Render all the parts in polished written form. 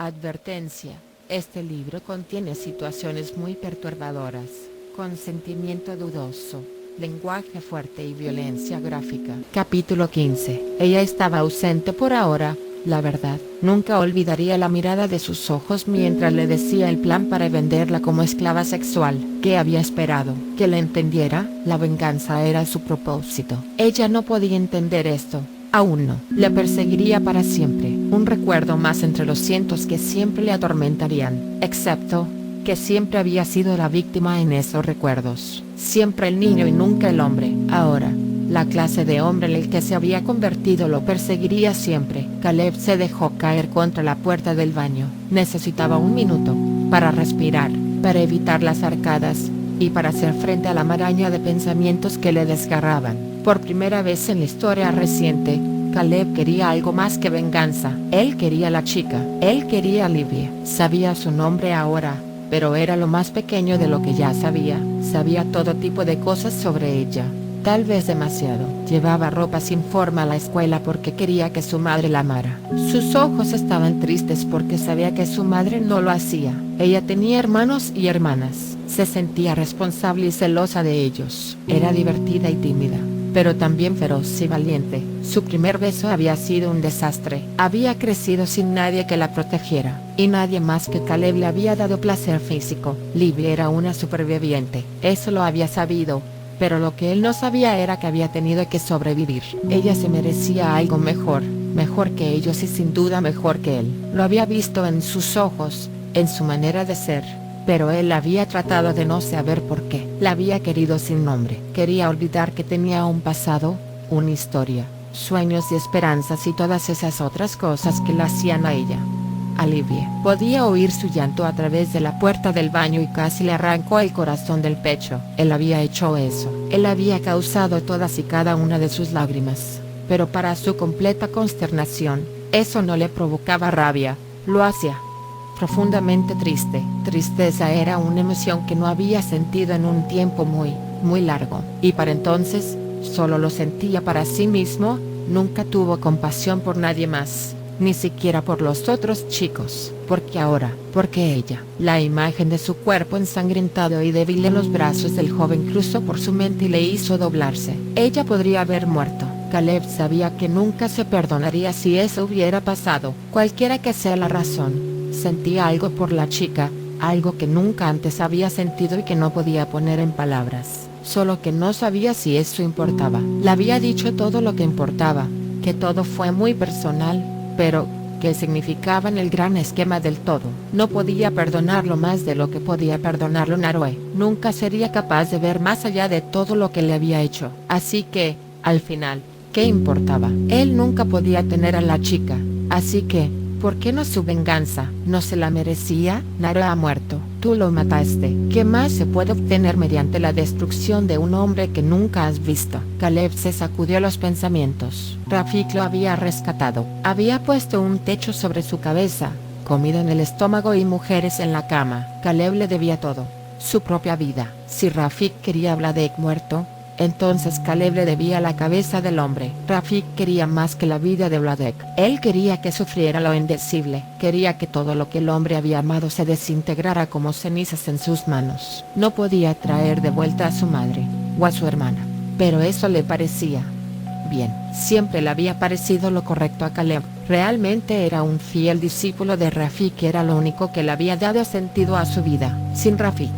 Advertencia: este libro contiene situaciones muy perturbadoras, consentimiento dudoso, lenguaje fuerte y violencia gráfica. Capítulo 15. Ella estaba ausente por ahora. La verdad, nunca olvidaría la mirada de sus ojos mientras le decía el plan para venderla como esclava sexual. ¿Qué había esperado? ¿Que le entendiera? La venganza era su propósito. Ella no podía entender esto. Aún no. Le perseguiría para siempre. Un recuerdo más entre los cientos que siempre le atormentarían. Excepto que siempre había sido la víctima en esos recuerdos. Siempre el niño y nunca el hombre. Ahora, la clase de hombre en el que se había convertido lo perseguiría siempre. Caleb se dejó caer contra la puerta del baño. Necesitaba un minuto para respirar, para evitar las arcadas, y para hacer frente a la maraña de pensamientos que le desgarraban. Por primera vez en la historia reciente, Caleb quería algo más que venganza. Él quería a la chica. Él quería a Livia. Sabía su nombre ahora, pero era lo más pequeño de lo que ya sabía. Sabía todo tipo de cosas sobre ella. Tal vez demasiado. Llevaba ropa sin forma a la escuela porque quería que su madre la amara. Sus ojos estaban tristes porque sabía que su madre no lo hacía. Ella tenía hermanos y hermanas. Se sentía responsable y celosa de ellos. Era divertida y tímida, pero también feroz y valiente. Su primer beso había sido un desastre. Había crecido sin nadie que la protegiera, y nadie más que Caleb le había dado placer físico. Livia era una superviviente. Eso lo había sabido, pero lo que él no sabía era que había tenido que sobrevivir. Ella se merecía algo mejor, mejor que ellos y sin duda mejor que él. Lo había visto en sus ojos, en su manera de ser, pero él había tratado de no saber por qué. La había querido sin nombre. Quería olvidar que tenía un pasado, una historia, sueños y esperanzas y todas esas otras cosas que la hacían a ella. A Livia. Podía oír su llanto a través de la puerta del baño y casi le arrancó el corazón del pecho. Él había hecho eso. Él había causado todas y cada una de sus lágrimas. Pero para su completa consternación, eso no le provocaba rabia. Lo hacía profundamente triste. Tristeza era una emoción que no había sentido en un tiempo muy largo. Y para entonces, solo lo sentía para sí mismo. Nunca tuvo compasión por nadie más, ni siquiera por los otros chicos, porque ella, la imagen de su cuerpo ensangrentado y débil en los brazos del joven cruzó por su mente y le hizo doblarse. Ella podría haber muerto. Caleb sabía que nunca se perdonaría si eso hubiera pasado. Cualquiera que sea la razón, sentía algo por la chica, algo que nunca antes había sentido y que no podía poner en palabras. Solo que no sabía si eso importaba. Le había dicho todo lo que importaba, que todo fue muy personal, pero ¿qué significaba en el gran esquema del todo? No podía perdonarlo más de lo que podía perdonarlo Naroe. Nunca sería capaz de ver más allá de todo lo que le había hecho. Así que, al final, ¿qué importaba? Él nunca podía tener a la chica. Así que, ¿por qué no su venganza? ¿No se la merecía? Naroe ha muerto. Tú lo mataste. ¿Qué más se puede obtener mediante la destrucción de un hombre que nunca has visto? Caleb se sacudió los pensamientos. Rafik lo había rescatado. Había puesto un techo sobre su cabeza, comida en el estómago y mujeres en la cama. Caleb le debía todo. Su propia vida. Si Rafik quería a Vladek muerto, entonces Caleb le debía la cabeza del hombre. Rafik quería más que la vida de Vladek. Él quería que sufriera lo indecible. Quería que todo lo que el hombre había amado se desintegrara como cenizas en sus manos. No podía traer de vuelta a su madre, o a su hermana, pero eso le parecía bien. Siempre le había parecido lo correcto a Caleb. Realmente era un fiel discípulo de Rafik. Era lo único que le había dado sentido a su vida. Sin Rafik,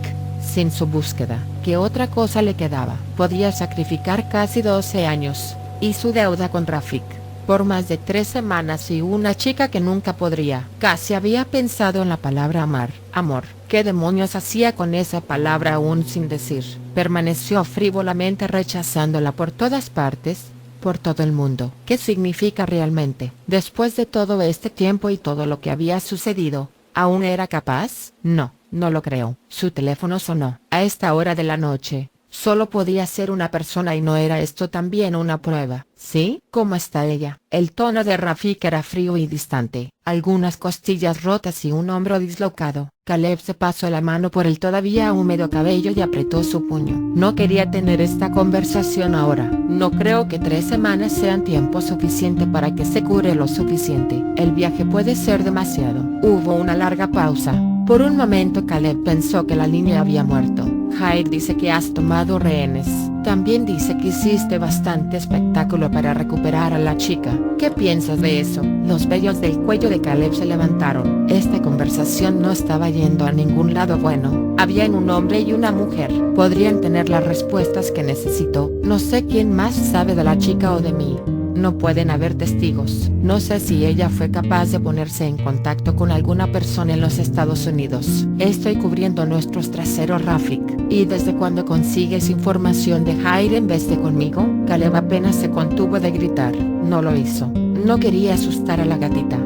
sin su búsqueda, ¿qué otra cosa le quedaba? Podía sacrificar casi 12 años, y su deuda con Rafik, por más de 3 semanas y una chica que nunca podría. Casi había pensado en la palabra amar. Amor. ¿Qué demonios hacía con esa palabra aún sin decir? Permaneció frívolamente rechazándola por todas partes, por todo el mundo. ¿Qué significa realmente? Después de todo este tiempo y todo lo que había sucedido, ¿aún era capaz? No lo creo. Su teléfono sonó. A esta hora de la noche, Solo podía ser una persona y no era esto también una prueba. ¿Sí? ¿Cómo está ella? El tono de Rafik era frío y distante, algunas costillas rotas y un hombro dislocado. Caleb se pasó la mano por el todavía húmedo cabello y apretó su puño. No quería tener esta conversación ahora. No creo que 3 semanas sean tiempo suficiente para que se cure lo suficiente. El viaje puede ser demasiado. Hubo una larga pausa. Por un momento Caleb pensó que la niña había muerto. Jair dice que has tomado rehenes. También dice que hiciste bastante espectáculo para recuperar a la chica. ¿Qué piensas de eso? Los vellos del cuello de Caleb se levantaron. Esta conversación no estaba yendo a ningún lado bueno. Habían un hombre y una mujer. Podrían tener las respuestas que necesito. No sé quién más sabe de la chica o de mí. No pueden haber testigos. No sé si ella fue capaz de ponerse en contacto con alguna persona en los Estados Unidos. Estoy cubriendo nuestros traseros, Rafik. ¿Y desde cuándo consigues información de Jair en vez de conmigo? Caleb apenas se contuvo de gritar. No lo hizo. No quería asustar a la gatita.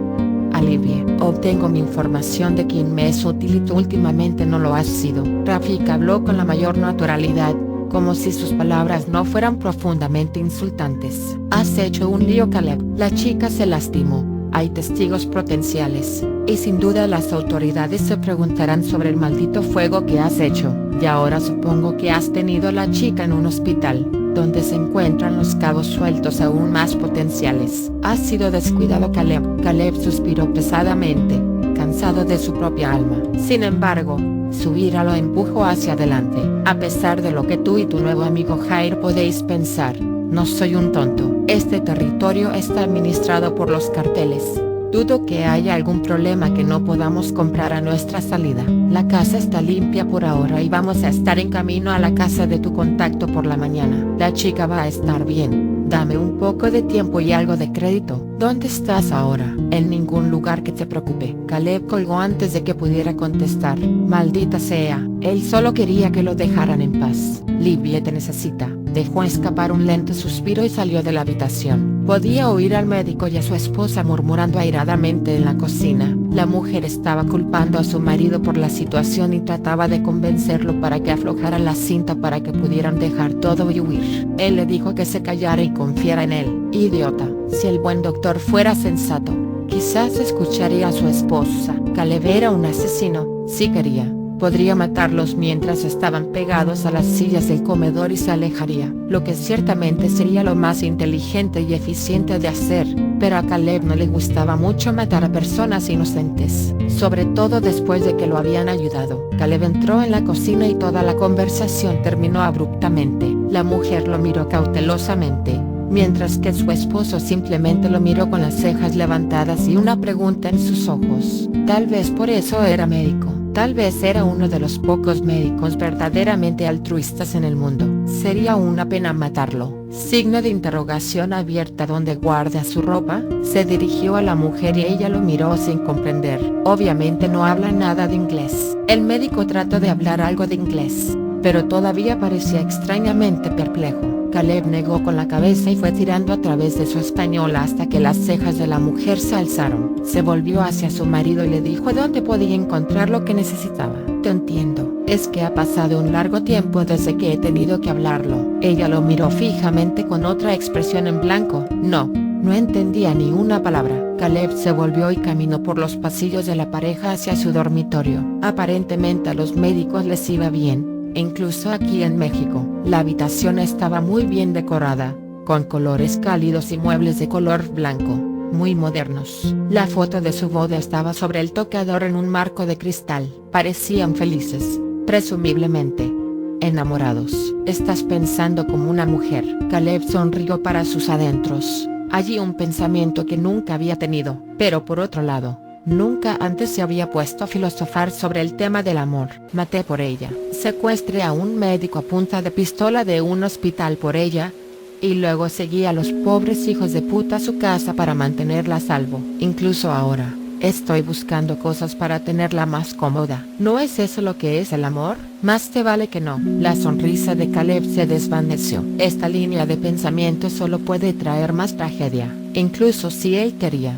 Alivie. Obtengo mi información de quien me es útil y tú últimamente no lo has sido. Rafik habló con la mayor naturalidad, como si sus palabras no fueran profundamente insultantes. Has hecho un lío, Caleb. La chica se lastimó. Hay testigos potenciales, y sin duda las autoridades se preguntarán sobre el maldito fuego que has hecho. Y ahora supongo que has tenido a la chica en un hospital, donde se encuentran los cabos sueltos aún más potenciales. Has sido descuidado, Caleb. Caleb suspiró pesadamente, cansado de su propia alma. Sin embargo, su ira lo empujó hacia adelante. A pesar de lo que tú y tu nuevo amigo Jair podéis pensar, no soy un tonto. Este territorio está administrado por los carteles. Dudo que haya algún problema que no podamos comprar a nuestra salida. La casa está limpia por ahora y vamos a estar en camino a la casa de tu contacto por la mañana. La chica va a estar bien. Dame un poco de tiempo y algo de crédito. ¿Dónde estás ahora? En ningún lugar que te preocupe. Caleb colgó antes de que pudiera contestar. Maldita sea, él solo quería que lo dejaran en paz. Livia te necesita. Dejó escapar un lento suspiro y salió de la habitación. Podía oír al médico y a su esposa murmurando airadamente en la cocina. La mujer estaba culpando a su marido por la situación y trataba de convencerlo para que aflojara la cinta para que pudieran dejar todo y huir. Él le dijo que se callara y confiara en él. Idiota. Si el buen doctor fuera sensato, quizás escucharía a su esposa. Caleb era un asesino. Si quería, podría matarlos mientras estaban pegados a las sillas del comedor y se alejaría, lo que ciertamente sería lo más inteligente y eficiente de hacer, pero a Caleb no le gustaba mucho matar a personas inocentes, sobre todo después de que lo habían ayudado. Caleb entró en la cocina y toda la conversación terminó abruptamente. La mujer lo miró cautelosamente, mientras que su esposo simplemente lo miró con las cejas levantadas y una pregunta en sus ojos. Tal vez por eso era médico. Tal vez era uno de los pocos médicos verdaderamente altruistas en el mundo. Sería una pena matarlo. Signo de interrogación abierta. ¿Dónde guarda su ropa? Se dirigió a la mujer y ella lo miró sin comprender. Obviamente no habla nada de inglés. El médico trató de hablar algo de inglés, pero todavía parecía extrañamente perplejo. Caleb negó con la cabeza y fue tirando a través de su español hasta que las cejas de la mujer se alzaron. Se volvió hacia su marido y le dijo dónde podía encontrar lo que necesitaba. Te entiendo. Es que ha pasado un largo tiempo desde que he tenido que hablarlo. Ella lo miró fijamente con otra expresión en blanco. No entendía ni una palabra. Caleb se volvió y caminó por los pasillos de la pareja hacia su dormitorio. Aparentemente a los médicos les iba bien. Incluso aquí en México, la habitación estaba muy bien decorada, con colores cálidos y muebles de color blanco, muy modernos. La foto de su boda estaba sobre el tocador en un marco de cristal. Parecían felices, presumiblemente enamorados. Estás pensando como una mujer. Caleb sonrió para sus adentros. Allí un pensamiento que nunca había tenido, pero por otro lado, nunca antes se había puesto a filosofar sobre el tema del amor. Maté por ella. Secuestré a un médico a punta de pistola de un hospital por ella, y luego seguí a los pobres hijos de puta a su casa para mantenerla a salvo. Incluso ahora, estoy buscando cosas para tenerla más cómoda. ¿No es eso lo que es el amor? Más te vale que no. La sonrisa de Caleb se desvaneció. Esta línea de pensamiento solo puede traer más tragedia, incluso si él quería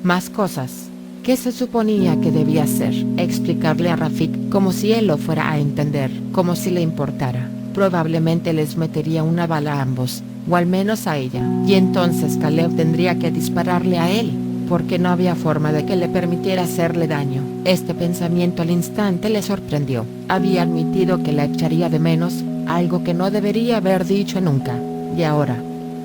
más cosas. ¿Qué se suponía que debía hacer? Explicarle a Rafik, como si él lo fuera a entender, como si le importara. probablemente les metería una bala a ambos, o al menos a ella. Y entonces Caleb tendría que dispararle a él, porque no había forma de que le permitiera hacerle daño. Este pensamiento al instante le sorprendió. Había admitido que la echaría de menos, algo que no debería haber dicho nunca. Y ahora,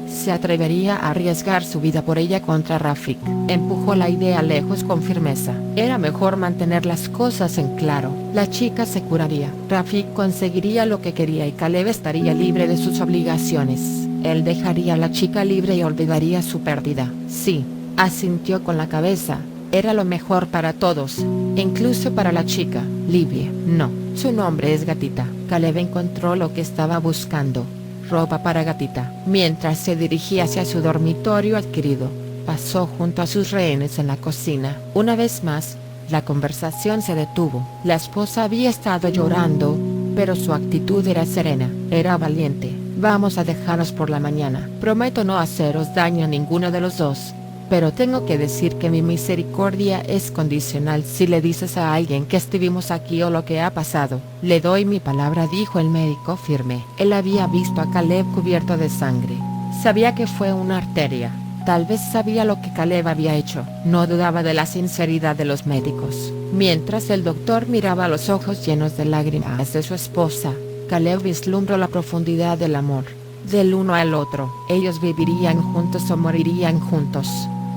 ¿se atrevería a arriesgar su vida por ella contra Rafik? Empujó la idea lejos con firmeza. Era mejor mantener las cosas en claro. La chica se curaría. Rafik conseguiría lo que quería y Caleb estaría libre de sus obligaciones. Él dejaría a la chica libre y olvidaría su pérdida. Sí, asintió con la cabeza. Era lo mejor para todos, incluso para la chica. Livia. No, su nombre es Gatita. Caleb encontró lo que estaba buscando. Ropa para Gatita. Mientras se dirigía hacia su dormitorio adquirido, pasó junto a sus rehenes en la cocina. Una vez más, la conversación se detuvo. La esposa había estado llorando, pero su actitud era serena, era valiente. Vamos a dejaros por la mañana. Prometo no haceros daño a ninguno de los dos. Pero tengo que decir que mi misericordia es condicional si le dices a alguien que estuvimos aquí o lo que ha pasado. Le doy mi palabra, dijo el médico firme. Él había visto a Caleb cubierto de sangre. Sabía que fue una arteria. Tal vez sabía lo que Caleb había hecho. No dudaba de la sinceridad de los médicos. Mientras el doctor miraba a los ojos llenos de lágrimas de su esposa, Caleb vislumbró la profundidad del amor. Del uno al otro, ellos vivirían juntos o morirían juntos.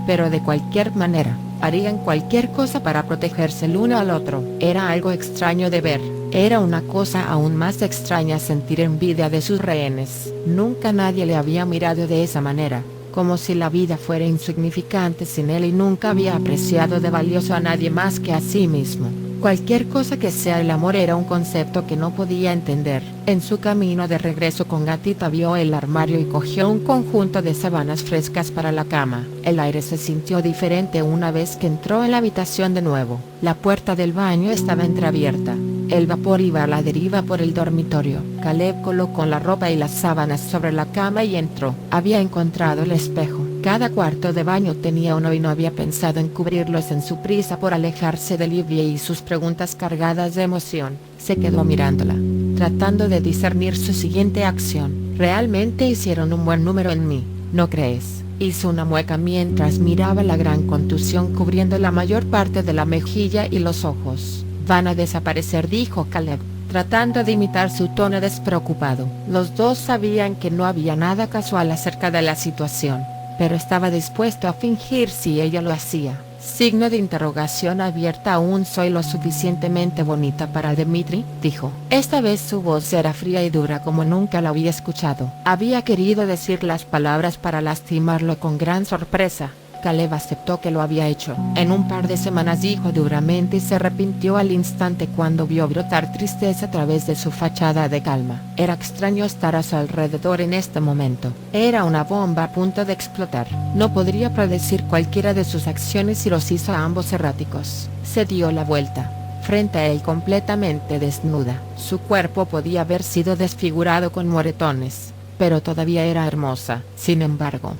Pero de cualquier manera, harían cualquier cosa para protegerse el uno al otro. Era algo extraño de ver. Era una cosa aún más extraña sentir envidia de sus rehenes. Nunca nadie le había mirado de esa manera, como si la vida fuera insignificante sin él, y nunca había apreciado de valioso a nadie más que a sí mismo. Cualquier cosa que sea el amor era un concepto que no podía entender. En su camino de regreso con Gatita vio el armario y cogió un conjunto de sábanas frescas para la cama. El aire se sintió diferente una vez que entró en la habitación de nuevo. La puerta del baño estaba entreabierta. El vapor iba a la deriva por el dormitorio. Caleb colocó la ropa y las sábanas sobre la cama y entró. Había encontrado el espejo. Cada cuarto de baño tenía uno y no había pensado en cubrirlos en su prisa por alejarse de Livia y sus preguntas cargadas de emoción. Se quedó mirándola, tratando de discernir su siguiente acción. Realmente hicieron un buen número en mí, ¿no crees? Hizo una mueca mientras miraba la gran contusión cubriendo la mayor parte de la mejilla y los ojos. Van a desaparecer, dijo Caleb, tratando de imitar su tono despreocupado. Los dos sabían que no había nada casual acerca de la situación, pero estaba dispuesto a fingir si ella lo hacía. Signo de interrogación abierta. ¿Aún soy lo suficientemente bonita para Dmitri?, dijo. Esta vez su voz era fría y dura como nunca la había escuchado. Había querido decir las palabras para lastimarlo con gran sorpresa. Caleb aceptó que lo había hecho. En un par de semanas, dijo duramente, y se arrepintió al instante cuando vio brotar tristeza a través de su fachada de calma. Era extraño estar a su alrededor en este momento. Era una bomba a punto de explotar. No podría predecir cualquiera de sus acciones y los hizo a ambos erráticos. Se dio la vuelta, frente a él completamente desnuda. Su cuerpo podía haber sido desfigurado con moretones, pero todavía era hermosa. Sin embargo,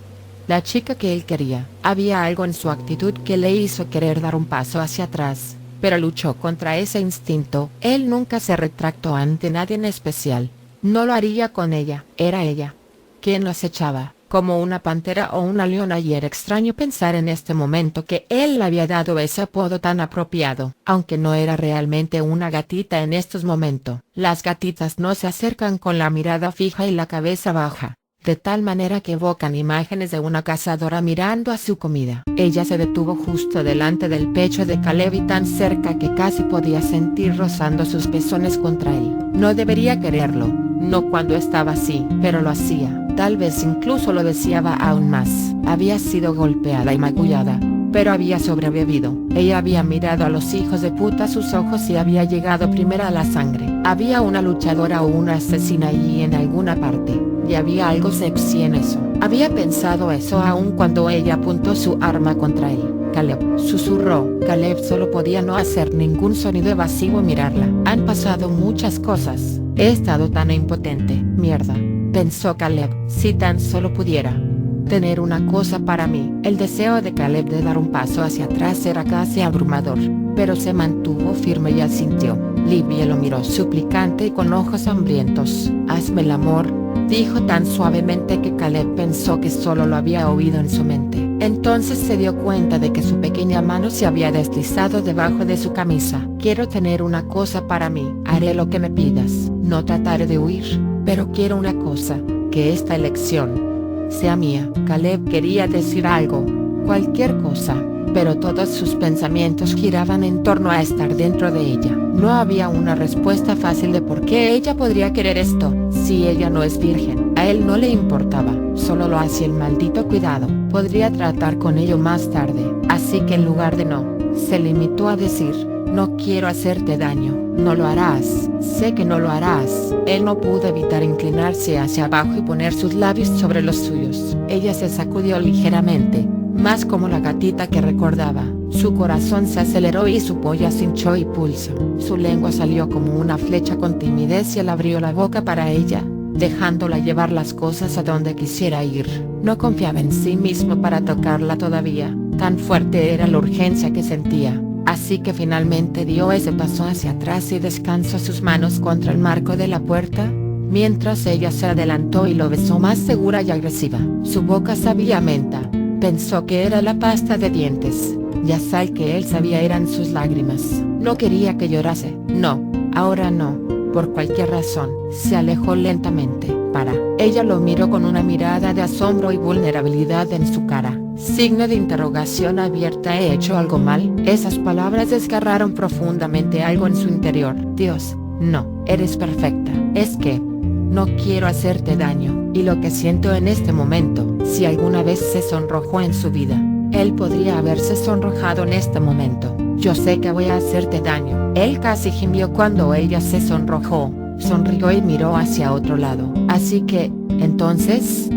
la chica que él quería. Había algo en su actitud que le hizo querer dar un paso hacia atrás, pero luchó contra ese instinto. Él nunca se retractó ante nadie en especial. No lo haría con ella. Era ella quien lo acechaba, como una pantera o una leona, y era extraño pensar en este momento que él le había dado ese apodo tan apropiado, aunque no era realmente una gatita en estos momentos. Las gatitas no se acercan con la mirada fija y la cabeza baja, de tal manera que evocan imágenes de una cazadora mirando a su comida. Ella se detuvo justo delante del pecho de Caleb y tan cerca que casi podía sentir rozando sus pezones contra él. No debería quererlo, no cuando estaba así, pero lo hacía. Tal vez incluso lo deseaba aún más. Había sido golpeada y magullada, pero había sobrevivido. Ella había mirado a los hijos de puta a sus ojos y había llegado primero a la sangre. Había una luchadora o una asesina allí en alguna parte, y había algo sexy en eso. Había pensado eso aún cuando ella apuntó su arma contra él. Caleb, susurró. Caleb solo podía no hacer ningún sonido evasivo y mirarla. Han pasado muchas cosas. He estado tan impotente. Mierda, pensó Caleb. Si tan solo pudiera tener una cosa para mí. El deseo de Caleb de dar un paso hacia atrás era casi abrumador, pero se mantuvo firme y asintió. Livia lo miró suplicante y con ojos hambrientos. «Hazme el amor», dijo tan suavemente que Caleb pensó que solo lo había oído en su mente. Entonces se dio cuenta de que su pequeña mano se había deslizado debajo de su camisa. «Quiero tener una cosa para mí. Haré lo que me pidas. No trataré de huir, pero quiero una cosa, que esta elección sea mía». Caleb quería decir algo, cualquier cosa, pero todos sus pensamientos giraban en torno a estar dentro de ella. No había una respuesta fácil de por qué ella podría querer esto, si ella no es virgen. A él no le importaba, solo lo hacía el maldito cuidado. Podría tratar con ello más tarde, así que en lugar de no, se limitó a decir: «No quiero hacerte daño». «No lo harás, sé que no lo harás». Él no pudo evitar inclinarse hacia abajo y poner sus labios sobre los suyos. Ella se sacudió ligeramente, más como la gatita que recordaba. Su corazón se aceleró y su polla se hinchó y pulsó. Su lengua salió como una flecha con timidez y él abrió la boca para ella, dejándola llevar las cosas a donde quisiera ir. No confiaba en sí mismo para tocarla todavía, tan fuerte era la urgencia que sentía. Así que finalmente dio ese paso hacia atrás y descansó sus manos contra el marco de la puerta, mientras ella se adelantó y lo besó más segura y agresiva. Su boca sabía a menta. Pensó que era la pasta de dientes. Ya sal que él sabía eran sus lágrimas. No quería que llorase. No, ahora no. Por cualquier razón, se alejó lentamente. Ella lo miró con una mirada de asombro y vulnerabilidad en su cara. Signo de interrogación abierta. ¿He hecho algo mal? Esas palabras desgarraron profundamente algo en su interior. Dios, no, eres perfecta. Es que no quiero hacerte daño, y lo que siento en este momento. Si alguna vez se sonrojó en su vida, él podría haberse sonrojado en este momento. Yo sé que voy a hacerte daño. Él casi gimió cuando ella se sonrojó, sonrió y miró hacia otro lado. Así que, entonces,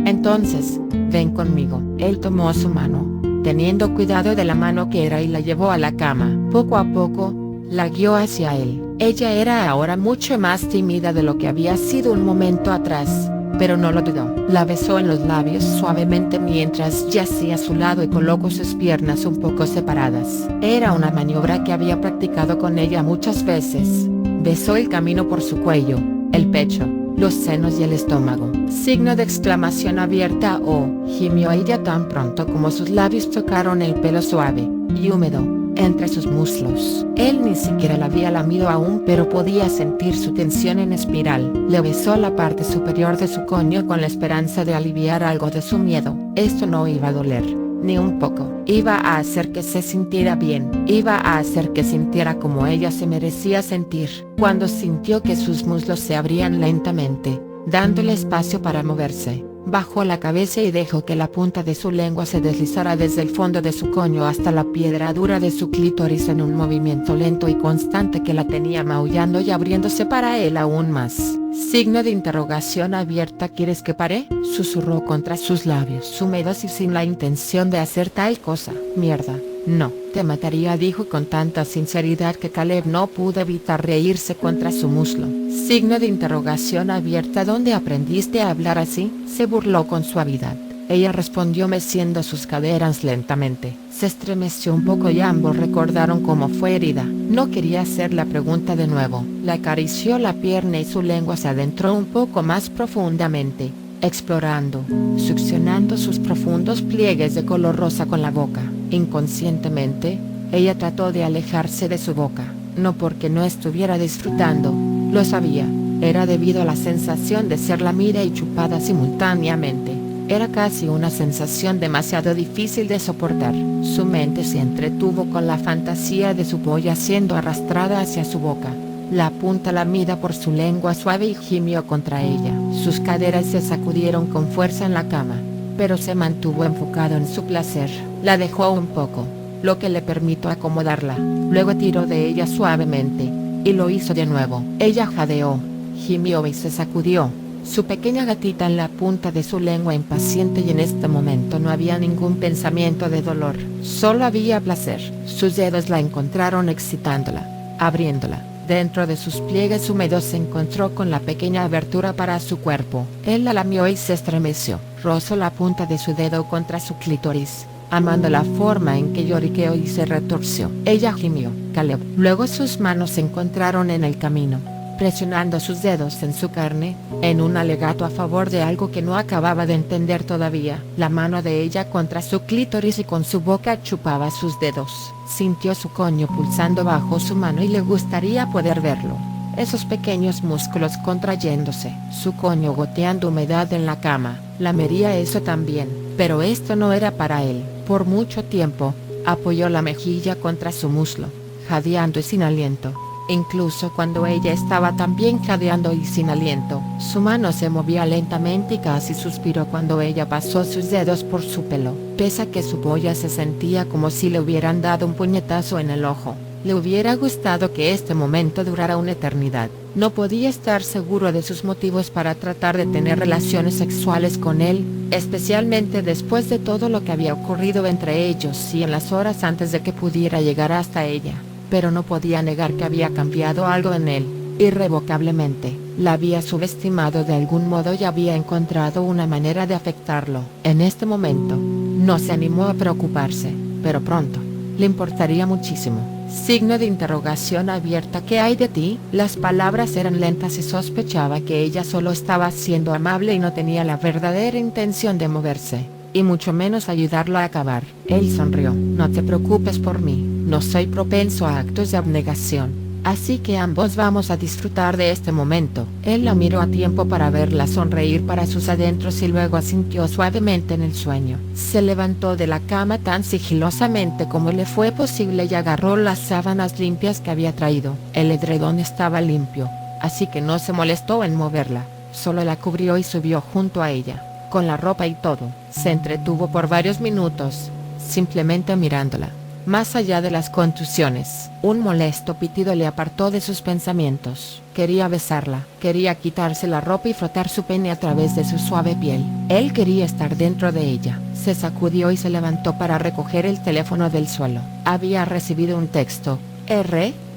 ven conmigo. Él tomó su mano, teniendo cuidado de la mano que era, y la llevó a la cama. Poco a poco, la guió hacia él. Ella era ahora mucho más tímida de lo que había sido un momento atrás, pero no lo dudó. La besó en los labios suavemente mientras yacía a su lado y colocó sus piernas un poco separadas. Era una maniobra que había practicado con ella muchas veces. Besó el camino por su cuello, el pecho, los senos y el estómago. Signo de exclamación abierta. «Oh», gimió ella tan pronto como sus labios tocaron el pelo suave y húmedo entre sus muslos. Él ni siquiera la había lamido aún, pero podía sentir su tensión en espiral. Le besó la parte superior de su coño con la esperanza de aliviar algo de su miedo. Esto no iba a doler, ni un poco. Iba a hacer que se sintiera bien. Iba a hacer que sintiera como ella se merecía sentir. Cuando sintió que sus muslos se abrían lentamente, dándole espacio para moverse, bajó la cabeza y dejó que la punta de su lengua se deslizara desde el fondo de su coño hasta la piedra dura de su clítoris en un movimiento lento y constante que la tenía maullando y abriéndose para él aún más. Signo de interrogación abierta. ¿Quieres que pare?, susurró contra sus labios húmedos y sin la intención de hacer tal cosa. Mierda, no, te mataría, dijo con tanta sinceridad que Caleb no pudo evitar reírse contra su muslo. Signo de interrogación abierta. ¿Dónde aprendiste a hablar así?, se burló con suavidad. Ella respondió meciendo sus caderas lentamente. Se estremeció un poco y ambos recordaron cómo fue herida. No quería hacer la pregunta de nuevo. Le acarició la pierna y su lengua se adentró un poco más profundamente, explorando, succionando sus profundos pliegues de color rosa con la boca. Inconscientemente, ella trató de alejarse de su boca, no porque no estuviera disfrutando, lo sabía, era debido a la sensación de ser lamida y chupada simultáneamente. Era casi una sensación demasiado difícil de soportar. Su mente se entretuvo con la fantasía de su polla siendo arrastrada hacia su boca, la punta lamida por su lengua suave, y gimió contra ella. Sus caderas se sacudieron con fuerza en la cama, pero se mantuvo enfocado en su placer. La dejó un poco, lo que le permitió acomodarla. Luego tiró de ella suavemente, y lo hizo de nuevo. Ella jadeó, gimió y se sacudió, su pequeña gatita en la punta de su lengua impaciente, y en este momento no había ningún pensamiento de dolor, solo había placer. Sus dedos la encontraron excitándola, abriéndola. Dentro de sus pliegues húmedos se encontró con la pequeña abertura para su cuerpo. Él la lamió y se estremeció. Rozó la punta de su dedo contra su clítoris, amando la forma en que lloriqueó y se retorció. Ella gimió. Caleb. Luego sus manos se encontraron en el camino, presionando sus dedos en su carne, en un alegato a favor de algo que no acababa de entender todavía. La mano de ella contra su clítoris y con su boca chupaba sus dedos. Sintió su coño pulsando bajo su mano y le gustaría poder verlo. Esos pequeños músculos contrayéndose, su coño goteando humedad en la cama. Lamería eso también, pero esto no era para él. Por mucho tiempo, apoyó la mejilla contra su muslo, jadeando y sin aliento. Incluso cuando ella estaba también jadeando y sin aliento, su mano se movía lentamente y casi suspiró cuando ella pasó sus dedos por su pelo. Pese a que su polla se sentía como si le hubieran dado un puñetazo en el ojo. Le hubiera gustado que este momento durara una eternidad. No podía estar seguro de sus motivos para tratar de tener relaciones sexuales con él, especialmente después de todo lo que había ocurrido entre ellos y en las horas antes de que pudiera llegar hasta ella. Pero no podía negar que había cambiado algo en él, irrevocablemente. La había subestimado de algún modo y había encontrado una manera de afectarlo. En este momento, no se animó a preocuparse, pero pronto, le importaría muchísimo. Signo de interrogación abierta. ¿Qué hay de ti? Las palabras eran lentas y sospechaba que ella solo estaba siendo amable y no tenía la verdadera intención de moverse, y mucho menos ayudarlo a acabar. Él sonrió. No te preocupes por mí, no soy propenso a actos de abnegación. Así que ambos vamos a disfrutar de este momento. Él la miró a tiempo para verla sonreír para sus adentros y luego asintió suavemente en el sueño. Se levantó de la cama tan sigilosamente como le fue posible y agarró las sábanas limpias que había traído. El edredón estaba limpio, así que no se molestó en moverla. Solo la cubrió y subió junto a ella, con la ropa y todo. Se entretuvo por varios minutos, simplemente mirándola. Más allá de las contusiones, un molesto pitido le apartó de sus pensamientos. Quería besarla, quería quitarse la ropa y frotar su pene a través de su suave piel. Él quería estar dentro de ella. Se sacudió y se levantó para recoger el teléfono del suelo. Había recibido un texto.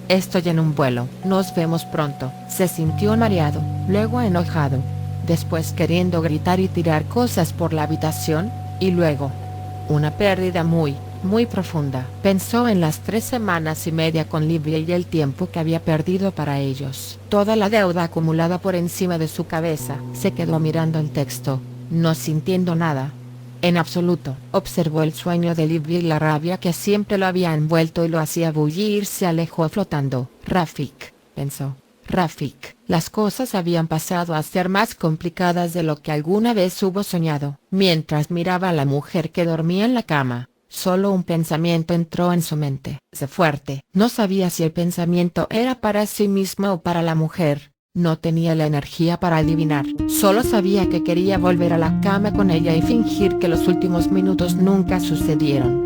Estoy en un vuelo, nos vemos pronto. Se sintió mareado, luego enojado, después queriendo gritar y tirar cosas por la habitación, y luego, una pérdida muy profunda. Pensó en las 3 semanas y media con Livia y el tiempo que había perdido para ellos. Toda la deuda acumulada por encima de su cabeza. Se quedó mirando el texto, no sintiendo nada. En absoluto. Observó el sueño de Livia y la rabia que siempre lo había envuelto y lo hacía bullir. Se alejó flotando. Rafik, pensó. Rafik. Las cosas habían pasado a ser más complicadas de lo que alguna vez hubo soñado. Mientras miraba a la mujer que dormía en la cama, solo un pensamiento entró en su mente. Sé fuerte. No sabía si el pensamiento era para sí mismo o para la mujer. No tenía la energía para adivinar. Solo sabía que quería volver a la cama con ella y fingir que los últimos minutos nunca sucedieron.